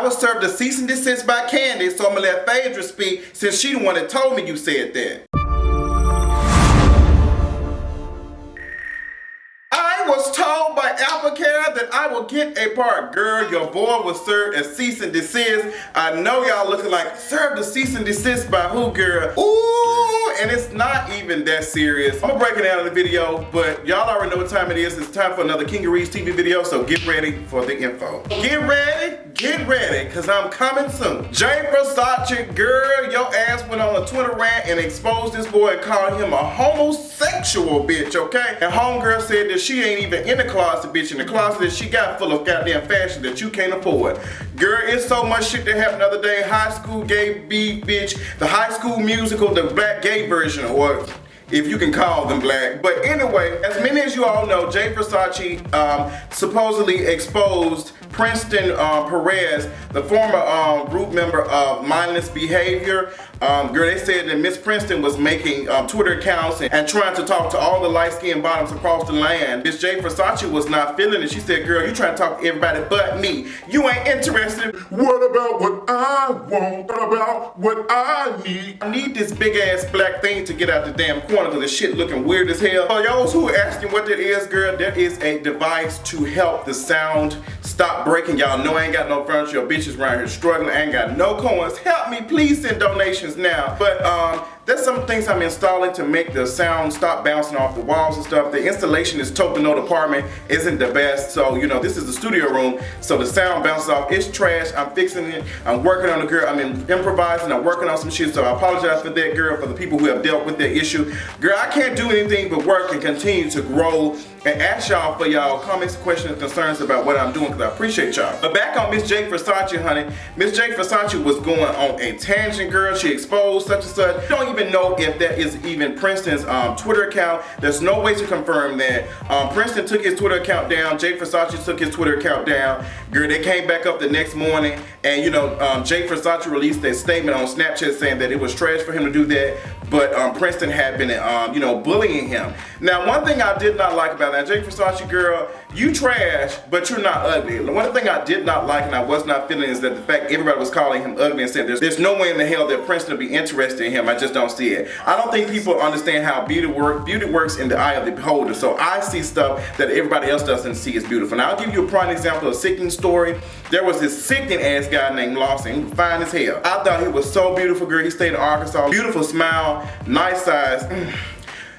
I was served a cease and desist by Candy, so I'm gonna let Phaedra speak since she the one that told me you said that. I was told by AppleCare that I will get a part. Girl, your boy was served a cease and desist. I know y'all looking like, served a cease and desist by who, girl? Ooh, and it's not even that serious. I'm gonna break it down in the video, but y'all already know what time it is. It's time for another King of Reads TV video, so get ready for the info. Get ready, cause I'm coming soon. Jay Versace, girl, your ass went on a Twitter rant and exposed this boy and called him a homosexual bitch, okay? And homegirl said that she ain't even in the closet, bitch. In the closet that she got full of goddamn fashion that you can't afford. Girl, it's so much shit that happened the other day. High School Gay beef, bitch. The High School Musical, the black gay version, or if you can call them black. But anyway, as many as you all know, Jay Versace supposedly exposed Princeton Perez, the former group member of Mindless Behavior. Girl, they said that Miss Princeton was making Twitter accounts and trying to talk to all the light-skinned bottoms across the land. Miss Jay Versace was not feeling it. She said, girl, you trying to talk to everybody but me. You ain't interested. What about what I want? What about what I need? I need this big-ass black thing to get out the damn corner because the shit looking weird as hell. For y'all who are asking what that is, girl, that is a device to help the sound stop breaking. Y'all know I ain't got no furniture. Your bitches around here struggling. I ain't got no coins. Help me, please send donations now. But there's some things I'm installing to make the sound stop bouncing off the walls and stuff. The installation is Topino department isn't the best. So, you know, this is the studio room. So the sound bounces off. It's trash. I'm fixing it. I'm working on it, girl. I'm improvising. I'm working on some shit. So I apologize for that, girl, for the people who have dealt with that issue. Girl, I can't do anything but work and continue to grow and ask y'all for y'all comments, questions, and concerns about what I'm doing because I appreciate y'all. But back on Miss Jay Versace, honey. Miss Jay Versace was going on a tangent, girl. She exposed such and such. You don't even know if that is even Princeton's Twitter account. There's no way to confirm that. Princeton took his Twitter account down. Jay Versace took his Twitter account down. Girl, they came back up the next morning and, you know, Jay Versace released a statement on Snapchat saying that it was trash for him to do that, but Princeton had been, you know, bullying him. Now, one thing I did not like about that, Jay Versace, girl, you trash, but you're not ugly. One thing I did not like and I was not feeling is that the fact everybody was calling him ugly and said there's no way in the hell that Princeton would be interested in him. I just don't see it. I don't think people understand how beauty works in the eye of the beholder. So I see stuff that everybody else doesn't see as beautiful. Now, I'll give you a prime example of a sickening story. There was this sickening ass guy named Lawson. He was fine as hell. I thought he was so beautiful, girl. He stayed in Arkansas. Beautiful smile, nice size.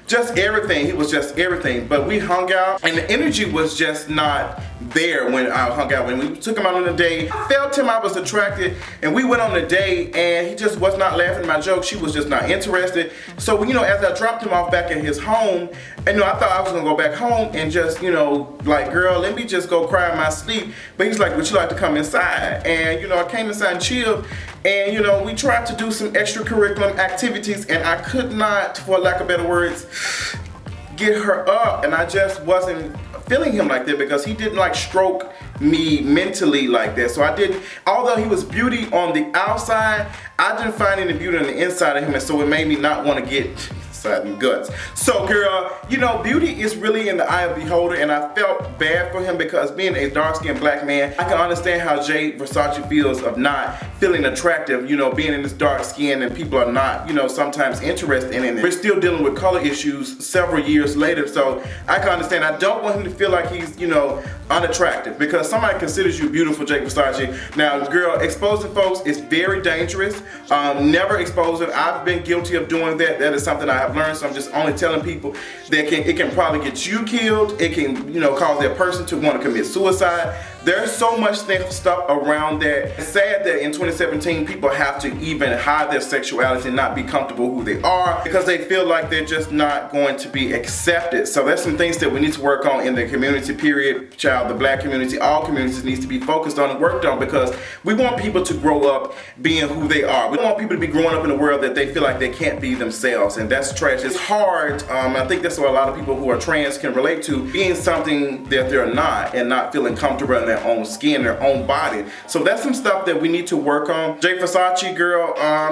Just everything. He was just everything. But we hung out and the energy was just not there when I hung out. When we took him out on a date, I felt him, I was attracted, and we went on a date and he just was not laughing at my jokes. She was just not interested. So, you know, as I dropped him off back at his home, and, you know, I thought I was gonna go back home and just, you know, like, girl, let me just go cry in my sleep. But he's like, would you like to come inside? And, you know, I came inside and chilled. And, you know, we tried to do some extracurricular activities and I could not, for lack of better words, get her up. And I just wasn't feeling him like that because he didn't like stroke me mentally like that. So I didn't, although he was beauty on the outside, I didn't find any beauty on the inside of him. And so it made me not want to get inside the guts. So, girl, you know, beauty is really in the eye of the beholder, and I felt bad for him because being a dark-skinned black man, I can understand how Jay Versace feels of not feeling attractive, you know, being in this dark skin and people are not, you know, sometimes interested in it. We're still dealing with color issues several years later, so I can understand. I don't want him to feel like he's, you know, unattractive because somebody considers you beautiful, Jay Versace. Now, girl, exposing folks is very dangerous. Never expose it. I've been guilty of doing that. That is something I have learned, so I'm just only telling people that it can probably get you killed. It can, you know, cause that person to want to commit suicide. There's so much stuff around that. It's sad that in 2017 people have to even hide their sexuality and not be comfortable who they are because they feel like they're just not going to be accepted. So there's some things that we need to work on in the community, period. Child, the black community, all communities needs to be focused on and worked on because we want people to grow up being who they are. We don't want people to be growing up in a world that they feel like they can't be themselves, and that's trash. It's hard. I think that's what a lot of people who are trans can relate to, being something that they're not and not feeling comfortable in their own skin, their own body. So that's some stuff that we need to work on. Jay Versace, girl,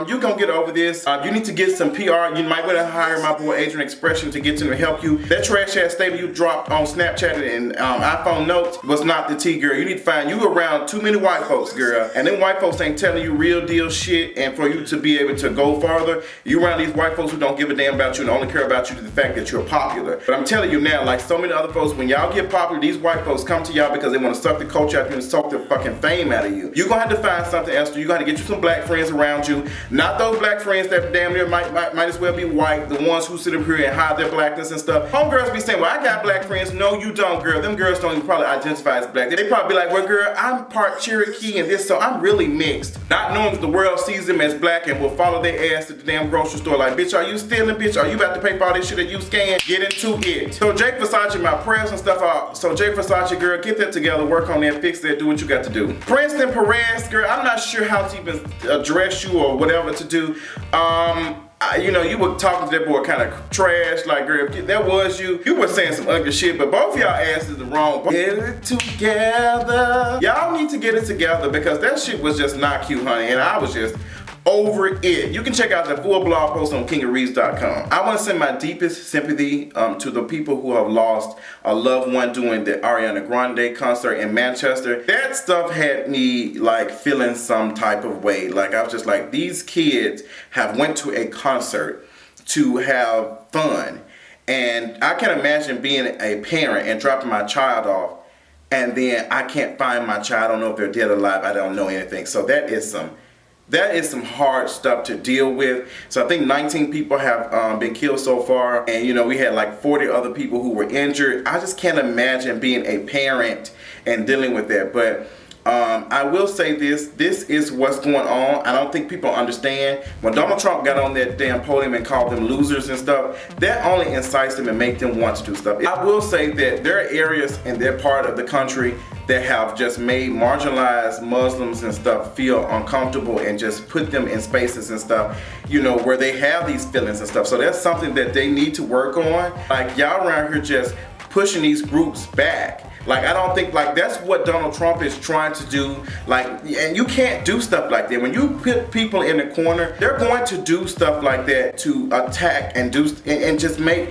you gonna get over this. You need to get some PR. You might want to hire my boy Adrienne Expression to get to help you. That trash ass statement you dropped on Snapchat and iPhone notes was not the tea, girl. You need to find you around too many white folks, girl. And then white folks ain't telling you real deal shit, and for you to be able to go farther, you around these white folks who don't give a damn about you and only care about you to the fact that you're popular. But I'm telling you now, like so many other folks, when y'all get popular, these white folks come to y'all because they want to suck the culture out of you and suck the fucking fame out of you. You're gonna have to find something else. You gotta get you some black friends around you. Not those black friends that damn near might as well be white, the ones who sit up here and hide their blackness and stuff. Homegirls be saying, well, I got black friends. No, you don't, girl. Them girls don't even probably identify as black. They probably be like, well, girl, I'm part Cherokee and this, so I'm really mixed. Not knowing that the world sees them as black and will follow their ass to the damn grocery store like, bitch, are you stealing, bitch? Are you about to pay for all this shit that you scan? Get into it. So Jake Versace, my prayers and stuff out. So Jake Versace, girl, get that together, work on that, fix that, do what you got to do. Princeton Perez, girl, I'm not sure how to even address you or whatever to do. You know, you were talking to that boy kind of trash, like, girl, if that was you were saying some ugly shit, but both y'all asses the wrong. Get it together. Y'all need to get it together because that shit was just not cute, honey, and I was just over it. You can check out the full blog post on kingareads.com. I want to send my deepest sympathy to the people who have lost a loved one during the Ariana Grande concert in Manchester. That stuff had me like feeling some type of way. Like I was just like, these kids have went to a concert to have fun, and I can imagine being a parent and dropping my child off, and then I can't find my child. I don't know if they're dead or alive. I don't know anything. So that is some hard stuff to deal with. So I think 19 people have been killed so far, and you know, we had like 40 other people who were injured. I just can't imagine being a parent and dealing with that. But I will say this is what's going on. I don't think people understand. When Donald Trump got on that damn podium and called them losers and stuff, that only incites them and make them want to do stuff. I will say that there are areas in their part of the country that have just made marginalized Muslims and stuff feel uncomfortable and just put them in spaces and stuff, you know, where they have these feelings and stuff. So that's something that they need to work on. Like, y'all around here just pushing these groups back. Like, I don't think, like, that's what Donald Trump is trying to do. Like, and you can't do stuff like that. When you put people in the corner, they're going to do stuff like that to attack and do and just make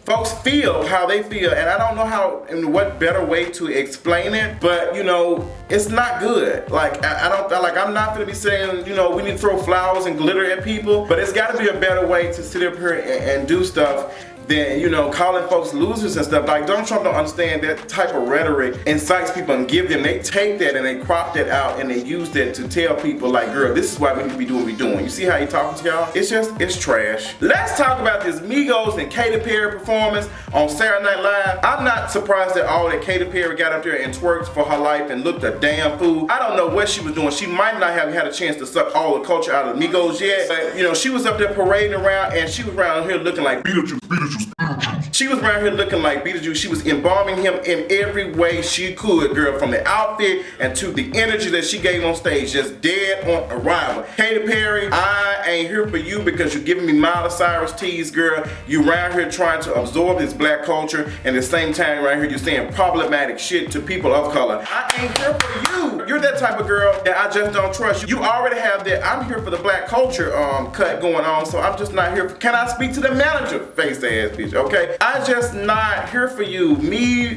folks feel how they feel. And I don't know how and what better way to explain it, but you know, it's not good. Like, I'm not gonna be saying, you know, we need to throw flowers and glitter at people, but it's got to be a better way to sit up here and do stuff than, you know, calling folks losers and stuff. Like, Donald Trump don't understand that type of rhetoric incites people and give them, they take that and they crop that out and they use that to tell people like, girl, this is why we need to be doing what we're doing. You see how he talking to y'all? It's trash. Let's talk about this Migos and Katy Perry performance on Saturday Night Live. I'm not surprised at all that Katy Perry got up there and twerked for her life and looked a damn fool. I don't know what she was doing. She might not have had a chance to suck all the culture out of Migos yet, but you know, she was up there parading around and she was around here looking like Beetlejuice. She was around here looking like Beetlejuice. She was embalming him in every way she could, girl, from the outfit and to the energy that she gave on stage, just dead on arrival. Katy Perry, I ain't here for you because you're giving me Miley Cyrus tease, girl. You around here trying to absorb this black culture, and at the same time around here you're saying problematic shit to people of color. I ain't here for you. You're that type of girl that I just don't trust. You already have that I'm here for the black culture cut going on, so I'm just not here for, can I speak to the manager, face ass bitch, okay? I just not here for you.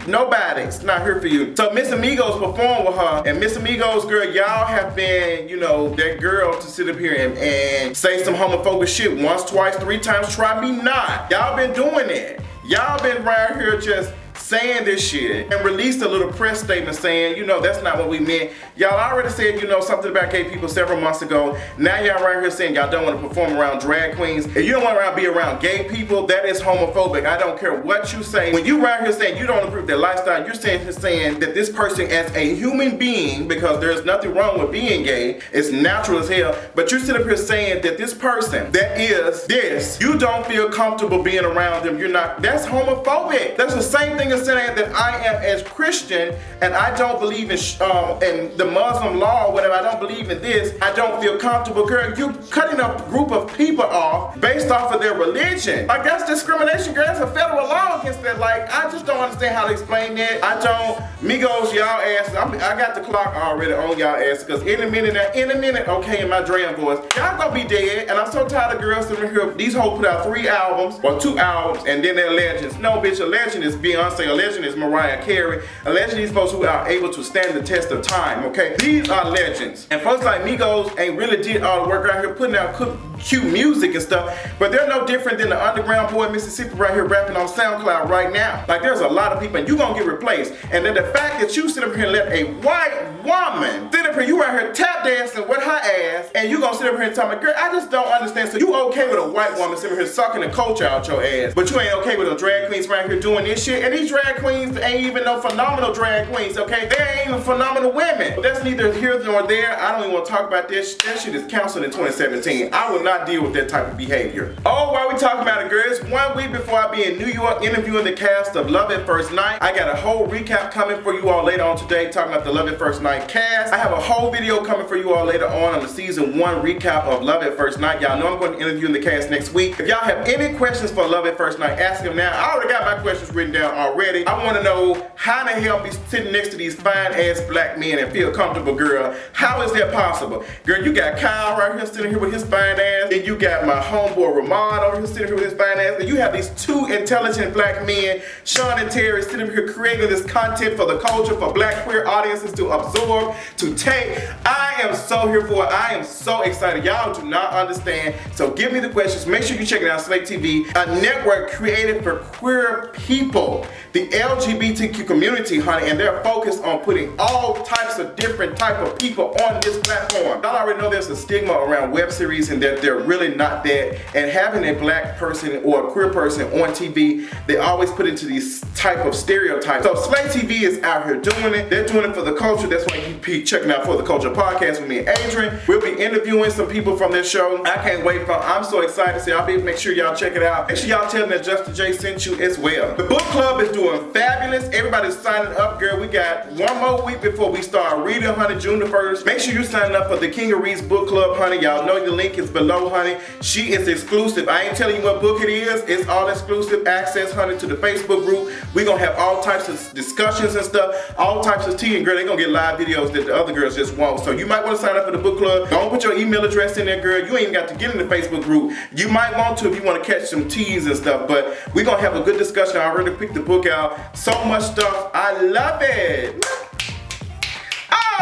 Nobody's not here for you. So Miss Amigos performed with her, and Miss Amigos, girl, y'all have been, you know, that girl to sit up here and say some homophobic shit once, twice, 3 times, try me not. Y'all been doing it. Y'all been right here just saying this shit and released a little press statement saying, you know, that's not what we meant. Y'all already said, you know, something about gay people several months ago. Now y'all right here saying y'all don't want to perform around drag queens. If you don't want to be around gay people, that is homophobic. I don't care what you say. When you right here saying you don't approve their lifestyle, you're saying that this person as a human being, because there's nothing wrong with being gay, it's natural as hell, but you sit up here saying that this person that is this, you don't feel comfortable being around them. You're not, that's homophobic. That's the same thing thing is saying that I am as Christian and I don't believe in the Muslim law or whatever, I don't believe in this, I don't feel comfortable. Girl, you cutting a group of people off based off of their religion. Like, that's discrimination, girl. That's a federal law against that. Like, I just don't understand how to explain that. I don't. Migos, y'all asses. I got the clock already on y'all asses, because in a minute, okay, in my Dram voice, y'all gonna be dead. And I'm so tired of girls sitting here. These hoes put out 3 albums or 2 albums and then they're legends. No, bitch, a legend is Beyonce, a legend is Mariah Carey, a legend is these folks who are able to stand the test of time, okay? These are legends. And folks like Migos ain't really did all the work out here putting out cute music and stuff, but they're no different than the underground boy in Mississippi right here rapping on SoundCloud right now. Like, there's a lot of people and you gonna get replaced. And then the fact that you sit up here and let a white woman sit up here, you right here tap dancing with her ass, and you gonna sit up here and tell me, girl, I just don't understand. So you okay with a white woman sitting here sucking the culture out your ass, but you ain't okay with a drag queens right here doing this shit? And these drag queens ain't even no phenomenal drag queens, okay? They ain't even phenomenal women. But that's neither here nor there. I don't even want to talk about this. That shit is canceled in 2017. I will not deal with that type of behavior. Oh, while we talking about it, girls, 1 week before I be in New York interviewing the cast of Love at First Night, I got a whole recap coming for you all later on today talking about the Love at First Night cast. I have a whole video coming for you all later on the season 1 recap of Love at First Night. Y'all know I'm going to interview in the cast next week. If y'all have any questions for Love at First Night, ask them now. I already got my questions written down already. I want to know how the hell be sitting next to these fine ass black men and feel comfortable, girl. How is that possible? Girl, you got Kyle right here sitting here with his fine ass, and you got my homeboy Ramon over here sitting here with his fine ass, and you have these 2 intelligent black men, Sean and Terry, sitting here creating this content for the culture, for black queer audiences to absorb, to take. I am so here for it. I am so excited. Y'all do not understand. So give me the questions. Make sure you check it out, Slate TV, a network created for queer people, the LGBTQ community, honey, and they're focused on putting all types of different type of people on this platform. Y'all already know there's a stigma around web series and that they're really not that. And having a black person or a queer person on TV, they always put into these type of stereotypes. So Slate TV is out here doing it. They're doing it for the culture. That's why you keep checking out For the Culture podcast with me and Adrienne. We'll be interviewing some people from this show. I can't wait for. I'm so excited to see. I'll be make sure y'all check it out. Make sure y'all tell them that Justin J sent you as well. The book club is doing fabulous. Everybody's signing up, girl. We got 1 more week before we start reading, honey, June the 1st. Make sure you sign up for the King of Reads book club, honey. Y'all know the link is below, honey. She is exclusive. I ain't telling you what book it is. It's all exclusive access, honey, to the Facebook group. We're gonna have all types of discussions and stuff, all types of tea, and girl, they're gonna get live videos that the other girls just won't. So you might want to sign up for the book club. Don't put your email address in there, girl. You ain't even got to get in the Facebook group. You might want to if you want to catch some teas and stuff, but we're gonna have a good discussion. I already picked the book out. So much stuff. I love it.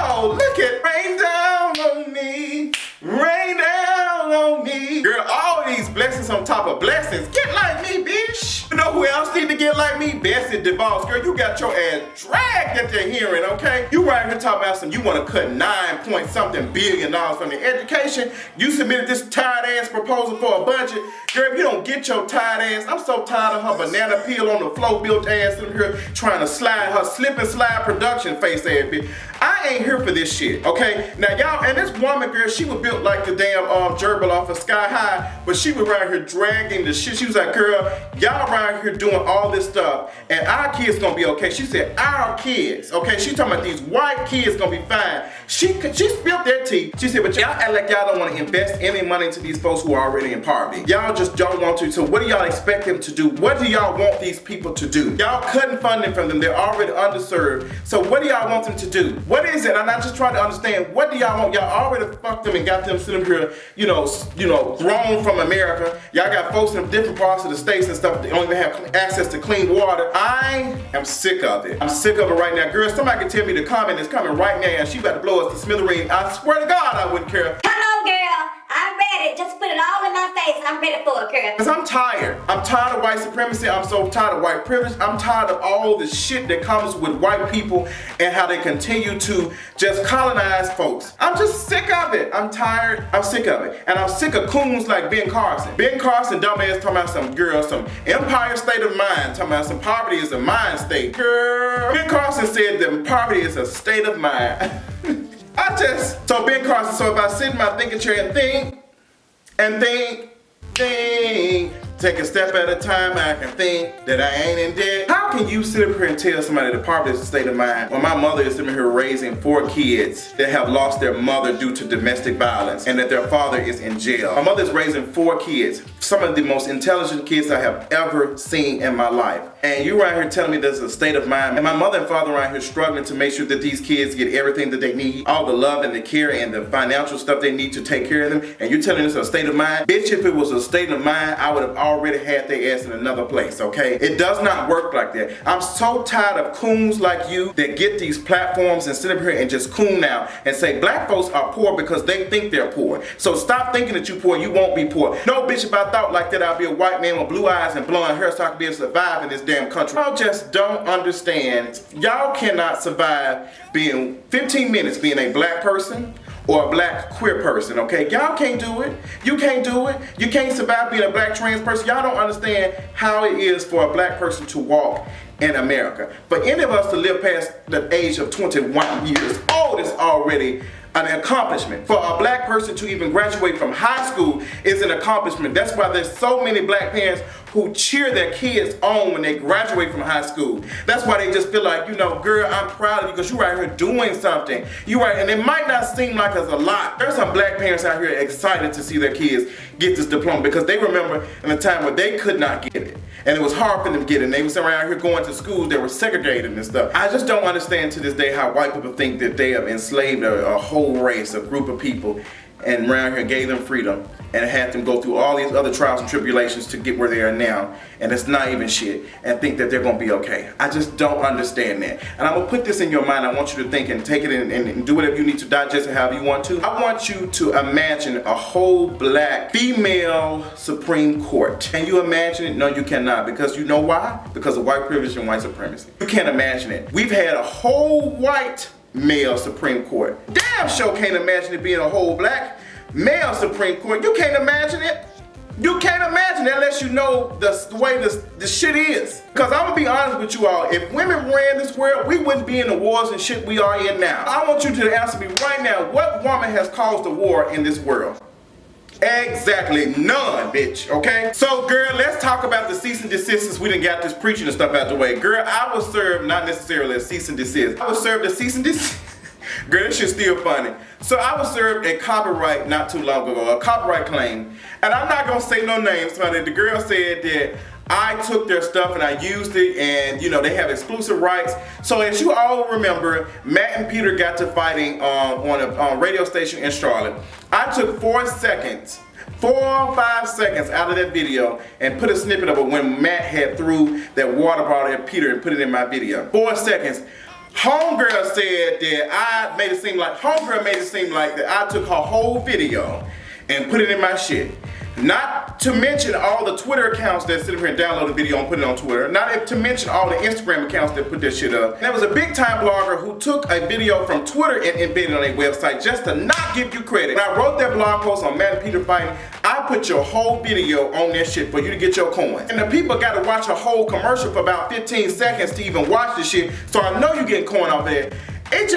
Oh, look at rain down on me. Rain down on me. Girl, all these blessings on top of blessings. Get like me, bitch. You know who else need to get like me? Betsy, Devos. Girl, you got your ass dragged at your hearing, okay? You right here talking about some, you want to cut $9.something billion from your education. You submitted this tired ass proposal for a budget. Girl, if you don't get your tired ass, I'm so tired of her banana peel on the floor built ass in here trying to slide her slip and slide production face ass bitch. I ain't here for this shit, okay? Now y'all, and this woman, girl, she was built like the damn gerbil off of Sky High, but she was right here dragging the shit. She was like, girl, y'all right here doing all this stuff, and our kids gonna be okay. She said, our kids, okay? She talking about these white kids gonna be fine. She spilled their tea. She said, but y'all act like y'all don't want to invest any money into these folks who are already in poverty. Y'all just don't want to. So what do y'all expect them to do? What do y'all want these people to do? Y'all cutting funding from them. They're already underserved. So what do y'all want them to do? What is it? I'm not just trying to understand. What do y'all want? Y'all already fucked them and got them sitting here, you know, thrown from America. Y'all got folks in different parts of the states and stuff that don't even have access to clean water. I am sick of it. I'm sick of it right now. Girl, somebody can tell me the comment is coming right now and she about to blow us to smithereens. I swear to God, I wouldn't care. Come on, girl. I'm ready. Just put it all in my face. I'm ready for it, girl. Because I'm tired. I'm tired of white supremacy. I'm so tired of white privilege. I'm tired of all the shit that comes with white people and how they continue to just colonize folks. I'm just sick of it. I'm tired. I'm sick of it. And I'm sick of coons like Ben Carson. Ben Carson, dumbass, talking about some girl, some empire state of mind, talking about some poverty is a mind state. Girl. Ben Carson said that poverty is a state of mind. So Ben Carson, so if I sit in my thinking chair and think, take a step at a time, I can think that I ain't in debt. How can can you sit up here and tell somebody the poverty is a state of mind when my mother is sitting here raising 4 kids that have lost their mother due to domestic violence and that their father is in jail? My mother is raising 4 kids, some of the most intelligent kids I have ever seen in my life. And you right here telling me there's a state of mind. And my mother and father around here struggling to make sure that these kids get everything that they need, all the love and the care and the financial stuff they need to take care of them. And you're telling us a state of mind? Bitch, if it was a state of mind, I would have already had their ass in another place, okay? It does not work like that. I'm so tired of coons like you that get these platforms and sit up here and just coon out and say black folks are poor because they think they're poor. So stop thinking that you're poor, you won't be poor. No, bitch, if I thought like that, I'd be a white man with blue eyes and blonde hair so I could be able to survive in this damn country. Y'all just don't understand. Y'all cannot survive being 15 minutes being a black person or a black queer person, okay? Y'all can't do it. You can't do it. You can't survive being a black trans person. Y'all don't understand how it is for a black person to walk in America. For any of us to live past the age of 21 years old is already an accomplishment. For a black person to even graduate from high school is an accomplishment. That's why there's so many black parents who cheer their kids on when they graduate from high school. That's why they just feel like, you know, girl, I'm proud of you because you're right here doing something. You right, and it might not seem like it's a lot. There's some black parents out here excited to see their kids get this diploma because they remember in a time where they could not get it. And it was hard for them to get it. And they was around here going to schools that were segregated and stuff. I just don't understand to this day how white people think that they have enslaved a whole race, a group of people, and around here gave them freedom and had them go through all these other trials and tribulations to get where they are now, and it's not even shit, and think that they're gonna be okay. I just don't understand that. And I'm gonna put this in your mind. I want you to think and take it and do whatever you need to digest it however you want to. I want you to imagine a whole black female Supreme Court. Can you imagine it? No, you cannot, because you know why? Because of white privilege and white supremacy. You can't imagine it. We've had a whole white male Supreme Court. Damn sure can't imagine it being a whole black male Supreme Court. You can't imagine it. You can't imagine it unless you know the way this shit is. Because I'm gonna be honest with you all, if women ran this world, we wouldn't be in the wars and shit we are in now. I want you to answer me right now, what woman has caused a war in this world? Exactly none, bitch, okay? So, girl, let's talk about the cease and desist since we done got this preaching and stuff out the way. Girl, I was served not necessarily a cease and desist. I was served a cease and desist. Girl, this shit's still funny. So I was served a copyright not too long ago, a copyright claim. And I'm not gonna say no names, honey. The girl said that I took their stuff and I used it, and you know, they have exclusive rights. So as you all remember, Matt and Peter got to fighting on a radio station in Charlotte. I took 4 seconds, 4 or 5 seconds out of that video and put a snippet of it when Matt had threw that water bottle at Peter and put it in my video. 4 seconds. Homegirl said that Homegirl made it seem like that I took her whole video and put it in my shit. Not to mention all the Twitter accounts that sit here and download the video and put it on Twitter. Not to mention all the Instagram accounts that put that shit up. And there was a big time blogger who took a video from Twitter and embedded it on their website just to not give you credit. When I wrote that blog post on Matt and Peter fighting, I put your whole video on that shit for you to get your coins. And the people got to watch a whole commercial for about 15 seconds to even watch the shit. So I know you getting coin off there. It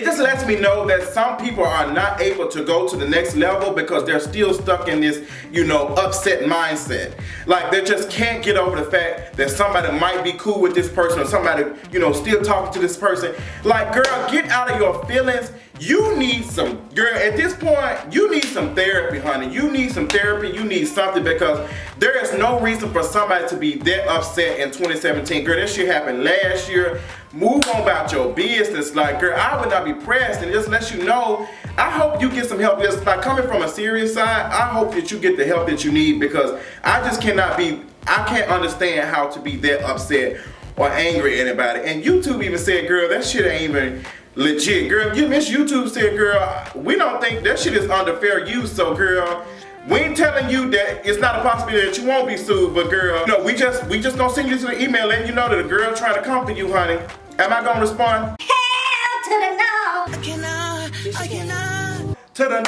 just lets me know that some people are not able to go to the next level because they're still stuck in this, you know, upset mindset. Like they just can't get over the fact that somebody might be cool with this person or somebody, you know, still talking to this person. Like, girl, get out of your feelings. You need some, girl, at this point, you need some therapy, honey. You need some therapy. You need something because there is no reason for somebody to be that upset in 2017. Girl, this shit happened last year. Move on about your business. Like, girl, I would not be pressed, and just let you know, I hope you get some help. Just by coming from a serious side, I hope that you get the help that you need because I just I can't understand how to be that upset or angry at anybody. And YouTube even said, girl, that shit ain't even legit. Girl, Miss YouTube said, girl, we don't think that shit is under fair use, so girl, we ain't telling you that it's not a possibility that you won't be sued, but girl, no, we just gonna send you to the email letting you know that a girl trying to comfort you, honey. Am I gonna respond? Hell to the no. I cannot. To the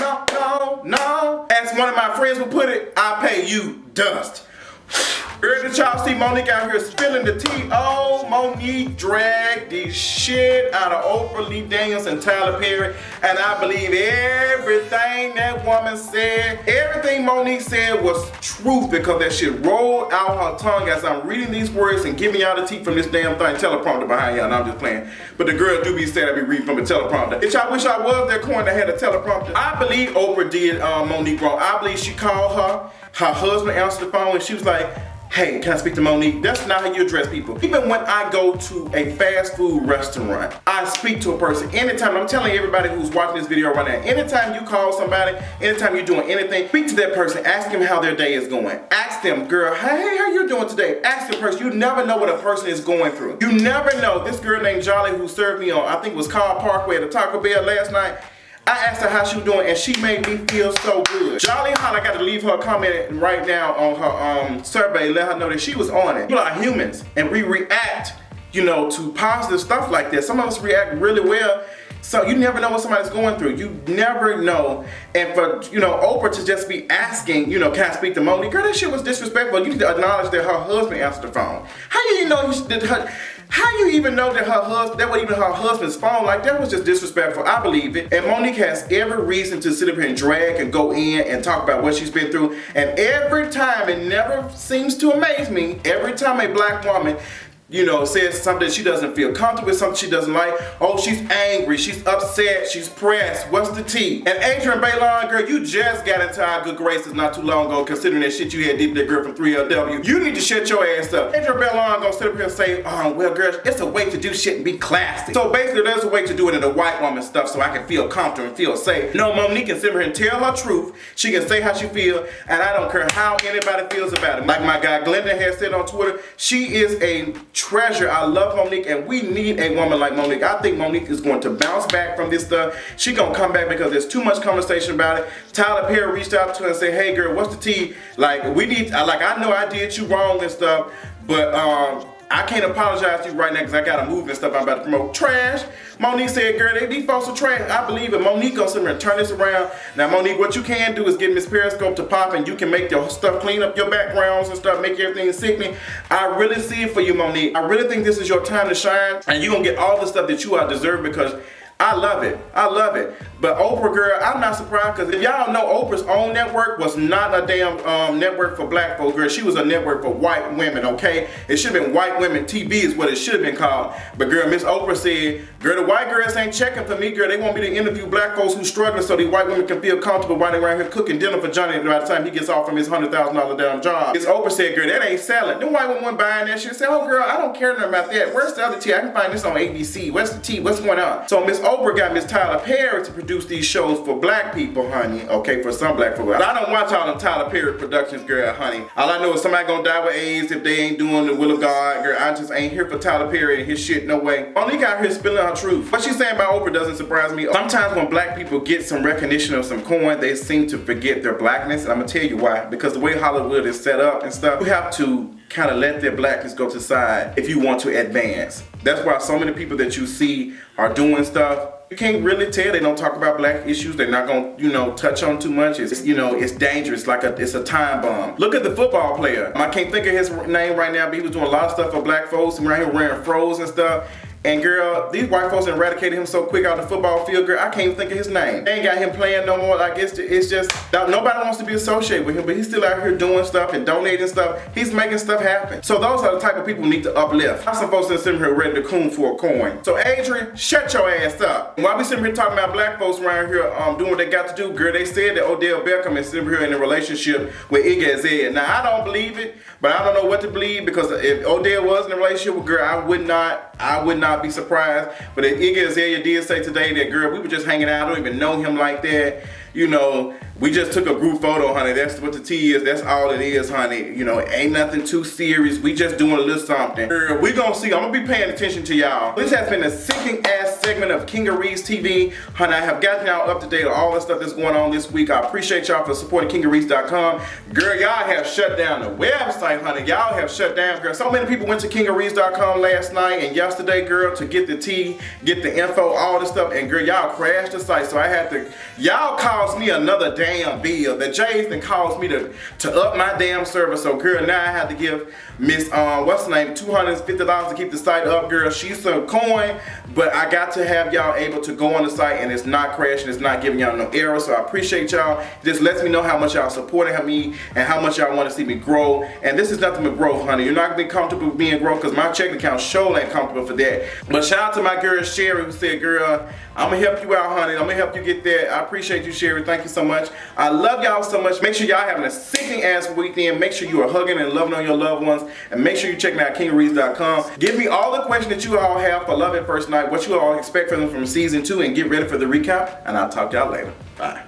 no. As one of my friends would put it, I pay you dust. Girl, did y'all see Monique out here spilling the tea? Oh, Monique dragged the shit out of Oprah, Lee Daniels, and Tyler Perry. And I believe everything that woman said, everything Monique said was truth because that shit rolled out her tongue as I'm reading these words and giving y'all the tea from this damn thing, teleprompter behind y'all, and I'm just playing. But the girl do be saying I be reading from a teleprompter. Bitch, I wish I was that coin that had a teleprompter. I believe Oprah did Monique wrong. I believe she called her husband answered the phone and she was like, hey, can I speak to Monique? That's not how you address people. Even when I go to a fast food restaurant, I speak to a person. Anytime, I'm telling everybody who's watching this video right now, anytime you call somebody, anytime you're doing anything, speak to that person, ask them how their day is going. Ask them, girl, hey, how you doing today? Ask the person. You never know what a person is going through. You never know. This girl named Jolly who served me on, I think it was Carl Parkway at the Taco Bell last night, I asked her how she was doing and she made me feel so good. Jolly Holly got to leave her a comment right now on her survey, let her know that she was on it. People are humans and we react, you know, to positive stuff like this. Some of us react really well. So you never know what somebody's going through. You never know. And for, you know, Oprah to just be asking, you know, can I speak to Monique? Girl, that shit was disrespectful. You need to acknowledge that her husband answered the phone. How you know how you even know that that was even her husband's phone? Like, that was just disrespectful. I believe it. And Monique has every reason to sit up here and drag and go in and talk about what she's been through. And every time, it never seems to amaze me, every time a black woman, you know, says something she doesn't feel comfortable with, something she doesn't like. Oh, she's angry, she's upset, she's pressed. What's the tea? And Adrienne Bailon, girl, you just got into our good graces not too long ago, considering that shit you had did that girl from 3LW. You need to shut your ass up. Adrienne Bailon gonna sit up here and say, oh, well, girl, it's a way to do shit and be classy. So basically, there's a way to do it in a white woman stuff so I can feel comfortable and feel safe. No, Monique can sit here and tell her truth. She can say how she feel, and I don't care how anybody feels about it. Like my guy Glenda has said on Twitter, she is a treasure. I love Monique and we need a woman like Monique. I think Monique is going to bounce back from this stuff. She gonna come back because there's too much conversation about it. Tyler Perry reached out to her and said, hey girl, what's the tea? Like, we need, like, I know I did you wrong and stuff, but I can't apologize to you right now because I gotta move and stuff I'm about to promote. Trash. Monique said, girl, these folks are trash. I believe it. Monique gonna sit there and turn this around. Now, Monique, what you can do is get Miss Periscope to pop and you can make your stuff, clean up your backgrounds and stuff, make everything sickening. I really see it for you, Monique. I really think this is your time to shine and you're gonna get all the stuff that you are deserve because I love it. I love it. But Oprah, girl, I'm not surprised because if y'all know, Oprah's own network was not a damn network for black folks, girl. She was a network for white women, okay? It should have been White Women TV is what it should have been called. But girl, Miss Oprah said, girl, the white girls ain't checking for me, girl. They want me to interview black folks who's struggling so these white women can feel comfortable while they're around here cooking dinner for Johnny by the time he gets off from his $100,000 damn job. Miss Oprah said, girl, that ain't selling. Them white women buying that shit. Said, oh girl, I don't care nothing about that. Where's the other tea? I can find this on ABC. What's the tea? What's going on? So Miss Oprah got Miss Tyler Perry to produce these shows for black people, honey. Okay, for some black people. I don't watch all them Tyler Perry productions, girl, honey. All I know is somebody gonna die with AIDS if they ain't doing the will of God, girl. I just ain't here for Tyler Perry and his shit, no way. Monique out here spilling her truth. What she's saying about Oprah doesn't surprise me. Sometimes when black people get some recognition or some coin, they seem to forget their blackness, and I'm gonna tell you why. Because the way Hollywood is set up and stuff, you have to kind of let their blackness go to the side if you want to advance. That's why so many people that you see are doing stuff, you can't really tell. They don't talk about black issues. They're not gonna, you know, touch on too much. It's, you know, it's dangerous. Like it's a time bomb. Look at the football player. I can't think of his name right now, but he was doing a lot of stuff for black folks. Around here wearing froze and stuff. And girl, these white folks eradicated him so quick out the football field, girl, I can't even think of his name. They ain't got him playing no more. Like, it's just, nobody wants to be associated with him, but he's still out here doing stuff and donating stuff. He's making stuff happen. So those are the type of people we need to uplift. I'm supposed to sit here ready to coon for a coin. So Adrienne, shut your ass up. While we sitting here talking about black folks around here doing what they got to do, girl, they said that Odell Beckham is sitting here in a relationship with Iggy Azalea. Now, I don't believe it, but I don't know what to believe because if Odell was in a relationship with girl, I would not be surprised. But if Iggy Azalea did say today that, girl, we were just hanging out, I don't even know him like that. You know, we just took a group photo, honey. That's what the tea is. That's all it is, honey. You know, it ain't nothing too serious. We just doing a little something. Girl, we gonna see. I'm gonna be paying attention to y'all. This has been a sinking ass segment of King of Reads TV. Honey, I have gotten y'all up to date on all the stuff that's going on this week. I appreciate y'all for supporting KingofReads.com. Girl, y'all have shut down the website, honey. Y'all have shut down, girl. So many people went to KingofReads.com last night and y'all yesterday, girl, to get the tea, get the info, all this stuff, and girl, y'all crashed the site, so I had to, y'all caused me another damn bill. The Jays then caused me to up my damn service, so girl, now I have to give Miss, what's her name, $250 to keep the site up, girl. She's some coin, but I got to have y'all able to go on the site and it's not crashing, it's not giving y'all no error, so I appreciate y'all. It just lets me know how much y'all supporting me and how much y'all want to see me grow. And this is nothing but growth, honey. You're not gonna be comfortable with being growth because my checking account sure ain't comfortable for that. But shout out to my girl Sherry who said, girl, I'm gonna help you out, honey. I'm gonna help you get that. I appreciate you, Sherry. Thank you so much. I love y'all so much. Make sure y'all having a sinking ass weekend. Make sure you are hugging and loving on your loved ones. And make sure you checking out KingReads.com. Give me all the questions that you all have for Love at First Night, what you all expect from them from season 2, and get ready for the recap. And I'll talk to y'all later. Bye.